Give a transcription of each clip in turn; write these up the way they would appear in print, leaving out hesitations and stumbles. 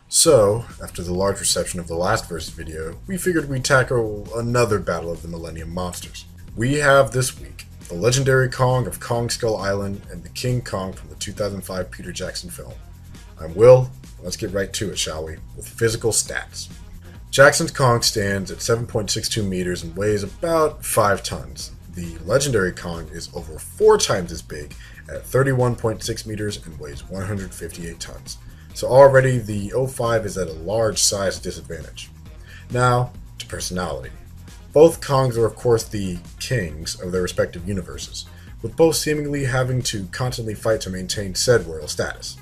So, after the large reception of the last Versus video, we figured we'd tackle another Battle of the Millennium Monsters. We have this week the legendary Kong of Kong Skull Island and the King Kong from the 2005 Peter Jackson film. I'm Will. Let's get right to it, shall we, with physical stats. Jackson's Kong stands at 7.62 meters and weighs about 5 tons. The legendary Kong is over 4 times as big at 31.6 meters and weighs 158 tons. So already the 05 is at a large size disadvantage. Now, to personality. Both Kongs are of course the kings of their respective universes, with both seemingly having to constantly fight to maintain said royal status.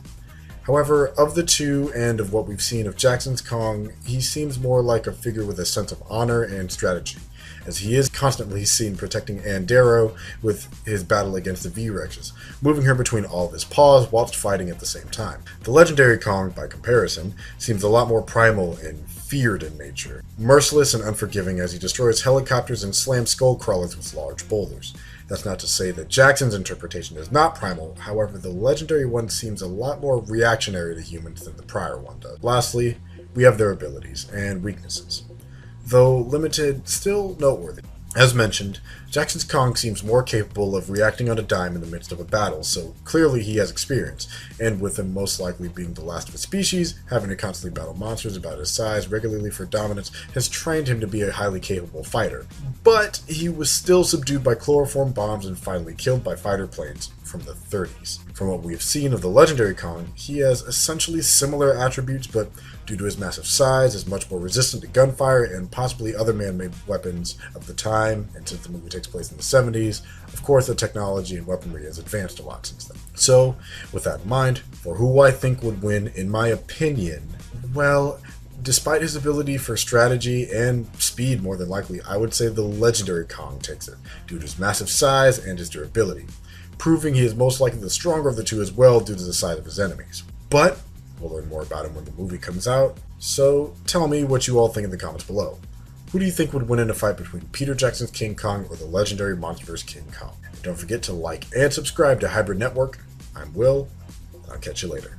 However, of the two and of what we've seen of Jackson's Kong, he seems more like a figure with a sense of honor and strategy, as he is constantly seen protecting Ann Darrow with his battle against the V-Rexes, moving her between all of his paws whilst fighting at the same time. The legendary Kong, by comparison, seems a lot more primal and feared in nature, merciless and unforgiving as he destroys helicopters and slams skull crawlers with large boulders. That's not to say that Jackson's interpretation is not primal, however the legendary one seems a lot more reactionary to humans than the prior one does. Lastly, we have their abilities and weaknesses. Though limited, still noteworthy. As mentioned, Jackson's Kong seems more capable of reacting on a dime in the midst of a battle, so clearly he has experience, and with him most likely being the last of his species, having to constantly battle monsters about his size regularly for dominance has trained him to be a highly capable fighter. But he was still subdued by chloroform bombs and finally killed by fighter planes from the 30s. From what we have seen of the legendary Kong, he has essentially similar attributes, but due to his massive size, is much more resistant to gunfire and possibly other man-made weapons of the time, and since the movie takes place in the 70s, of course the technology and weaponry has advanced a lot since then. So, with that in mind, for who I think would win, in my opinion, well, despite his ability for strategy and speed more than likely, I would say the legendary Kong takes it, due to his massive size and his durability, proving he is most likely the stronger of the two as well due to the size of his enemies. But we'll learn more about him when the movie comes out, so tell me what you all think in the comments below. Who do you think would win in a fight between Peter Jackson's King Kong or the legendary MonsterVerse King Kong? And don't forget to like and subscribe to Hybrid Network. I'm Will, and I'll catch you later.